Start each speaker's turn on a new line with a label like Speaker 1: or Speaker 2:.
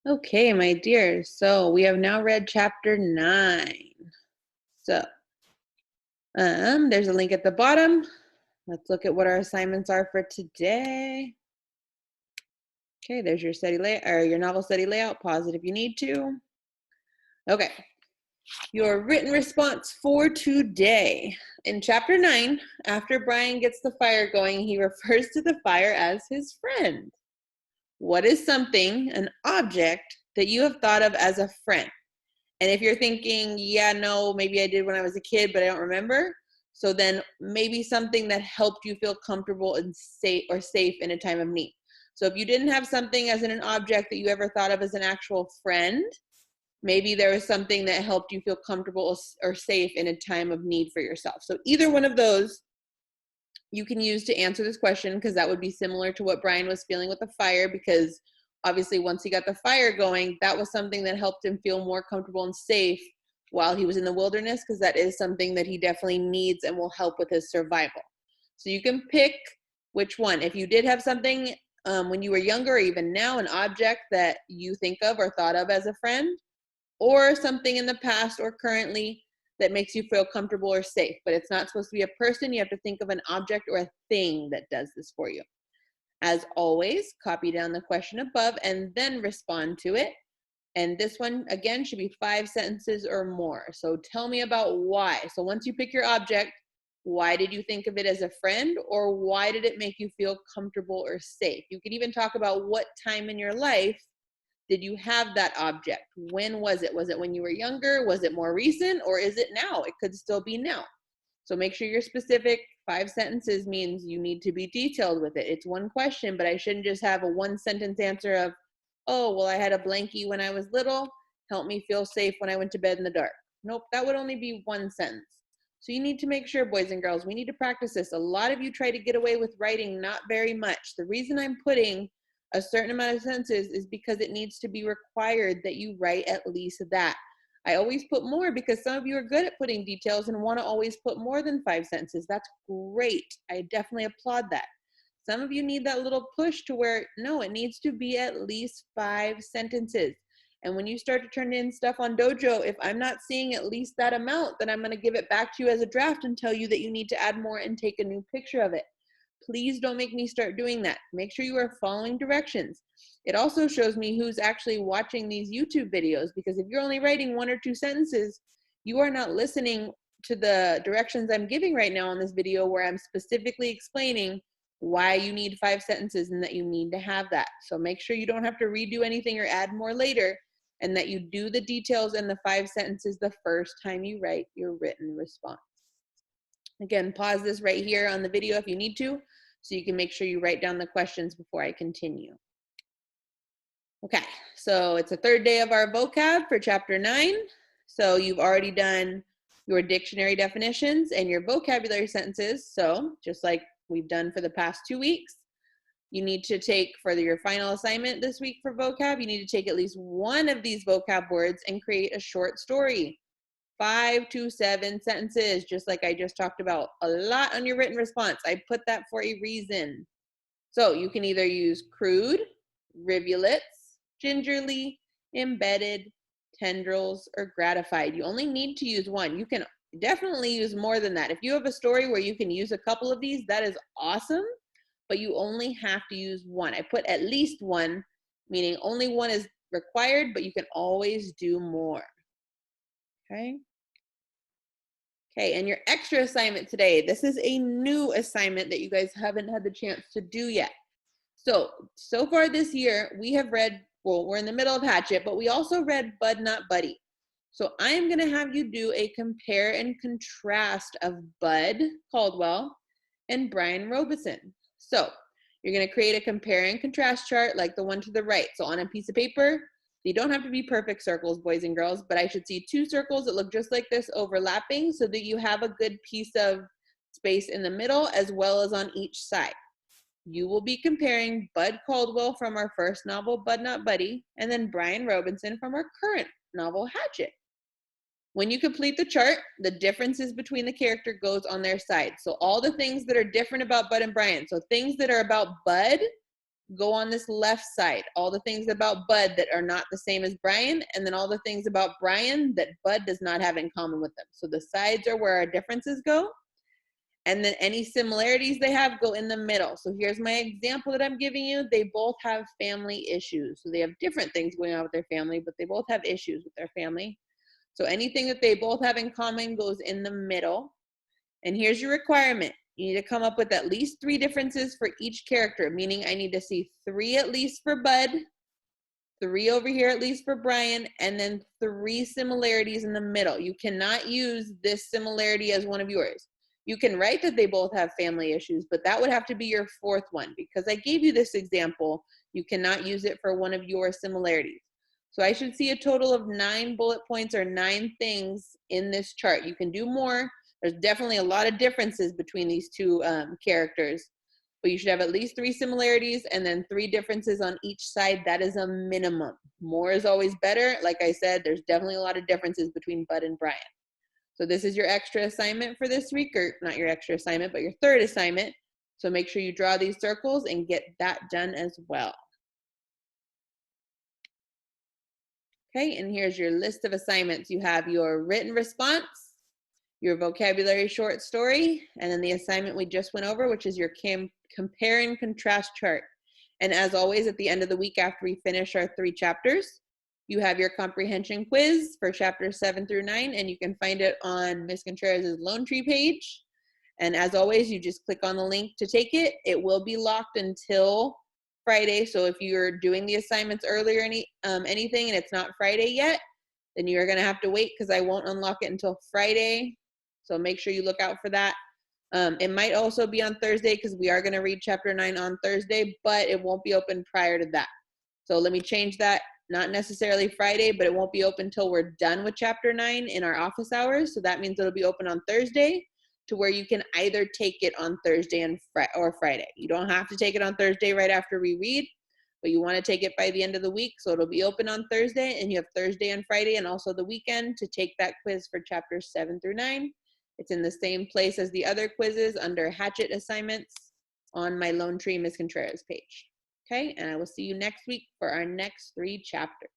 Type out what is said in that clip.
Speaker 1: Okay, my dear. So we have now read chapter 9. So there's a link at the bottom. Let's look at what our assignments are for today. Okay, there's your study layout or your novel study layout. Pause it if you need to. Okay. Your written response for today. In chapter 9, after Brian gets the fire going, he refers to the fire as his friend. What is something, an object, that you have thought of as a friend? And if you're thinking, yeah, no, maybe I did when I was a kid, but I don't remember. So then maybe something that helped you feel comfortable and safe in a time of need. So if you didn't have something as an object that you ever thought of as an actual friend, maybe there was something that helped you feel comfortable or safe in a time of need for yourself. So either one of those you can use to answer this question, because that would be similar to what Brian was feeling with the fire, because obviously once he got the fire going, that was something that helped him feel more comfortable and safe while he was in the wilderness, because that is something that he definitely needs and will help with his survival. So you can pick which one. If you did have something when you were younger, or even now, an object that you think of or thought of as a friend, or something in the past or currently that makes you feel comfortable or safe. But it's not supposed to be a person. You have to think of an object or a thing that does this for you. As always, copy down the question above and then respond to it. And this one, again, should be 5 sentences or more. So tell me about why. So once you pick your object, why did you think of it as a friend, or why did it make you feel comfortable or safe? You could even talk about what time in your life did you have that object? When was it? Was it when you were younger? Was it more recent? Or is it now? It could still be now. So make sure you're specific. 5 sentences means you need to be detailed with it. It's one question, but I shouldn't just have a 1-sentence answer of, oh, well, I had a blankie when I was little. Help me feel safe when I went to bed in the dark. Nope, that would only be 1 sentence. So you need to make sure, boys and girls, we need to practice this. A lot of you try to get away with writing not very much. The reason I'm putting a certain amount of sentences is because it needs to be required that you write at least that. I always put more because some of you are good at putting details and want to always put more than 5 sentences. That's great. I definitely applaud that. Some of you need that little push to where, no, it needs to be at least 5 sentences. And when you start to turn in stuff on Dojo, if I'm not seeing at least that amount, then I'm going to give it back to you as a draft and tell you that you need to add more and take a new picture of it. Please don't make me start doing that. Make sure you are following directions. It also shows me who's actually watching these YouTube videos, because if you're only writing 1 or 2 sentences, you are not listening to the directions I'm giving right now on this video, where I'm specifically explaining why you need 5 sentences and that you need to have that. So make sure you don't have to redo anything or add more later, and that you do the details and the 5 sentences the first time you write your written response. Again, pause this right here on the video if you need to, so you can make sure you write down the questions before I continue. Okay, so it's the 3rd day of our vocab for chapter 9. So you've already done your dictionary definitions and your vocabulary sentences. So just like we've done for the past 2 weeks, you need to take, for your final assignment this week for vocab, you need to take at least one of these vocab words and create a short story. 5 to 7 sentences, just like I just talked about. A lot on your written response. I put that for a reason. So you can either use crude, rivulets, gingerly, embedded, tendrils, or gratified. You only need to use one. You can definitely use more than that. If you have a story where you can use a couple of these, that is awesome, but you only have to use one. I put at least one, meaning only one is required, but you can always do more. Okay. Okay, and your extra assignment today, this is a new assignment that you guys haven't had the chance to do yet. So far this year, we have read, well, we're in the middle of Hatchet, but we also read Bud Not Buddy. So I'm gonna have you do a compare and contrast of Bud Caldwell and Brian Robeson. So you're gonna create a compare and contrast chart like the one to the right. So on a piece of paper, you don't have to be perfect circles, boys and girls, but I should see 2 circles that look just like this overlapping, so that you have a good piece of space in the middle as well as on each side. You will be comparing Bud Caldwell from our first novel, Bud Not Buddy, and then Brian Robeson from our current novel, Hatchet. When you complete the chart, the differences between the character goes on their side. So all the things that are different about Bud and Brian, so things that are about Bud, go on this left side, all the things about Bud that are not the same as Brian, and then all the things about Brian that Bud does not have in common with them. So the sides are where our differences go, and then any similarities they have go in the middle. So here's my example that I'm giving you. They both have family issues. So they have different things going on with their family, but they both have issues with their family. So anything that they both have in common goes in the middle. And here's your requirement. You need to come up with at least 3 differences for each character, meaning I need to see 3 at least for Bud, 3 over here at least for Brian, and then 3 similarities in the middle. You cannot use this similarity as one of yours. You can write that they both have family issues, but that would have to be your 4th one. Because I gave you this example, you cannot use it for one of your similarities. So I should see a total of 9 bullet points or 9 things in this chart. You can do more. There's definitely a lot of differences between these 2 characters, but you should have at least 3 similarities and then 3 differences on each side. That is a minimum. More is always better. Like I said, there's definitely a lot of differences between Bud and Brian. So this is your extra assignment for this week, or not your extra assignment, but your 3rd assignment. So make sure you draw these circles and get that done as well. Okay, and here's your list of assignments. You have your written response, your vocabulary short story, and then the assignment we just went over, which is your compare and contrast chart. And as always, at the end of the week after we finish our 3 chapters, you have your comprehension quiz for chapters 7 through 9, and you can find it on Ms. Contreras' Lone Tree page. And as always, you just click on the link to take it. It will be locked until Friday. So if you're doing the assignments earlier, anything, and it's not Friday yet, then you're gonna have to wait because I won't unlock it until Friday. So make sure you look out for that. It might also be on Thursday because we are gonna read chapter 9 on Thursday, but it won't be open prior to that. So let me change that. Not necessarily Friday, but it won't be open until we're done with chapter 9 in our office hours. So that means it'll be open on Thursday, to where you can either take it on Thursday or Friday. You don't have to take it on Thursday right after we read, but you want to take it by the end of the week. So it'll be open on Thursday, and you have Thursday and Friday and also the weekend to take that quiz for chapters 7 through 9. It's in the same place as the other quizzes under Hatchet assignments on my Lone Tree Ms. Contreras page. Okay, and I will see you next week for our next 3 chapters.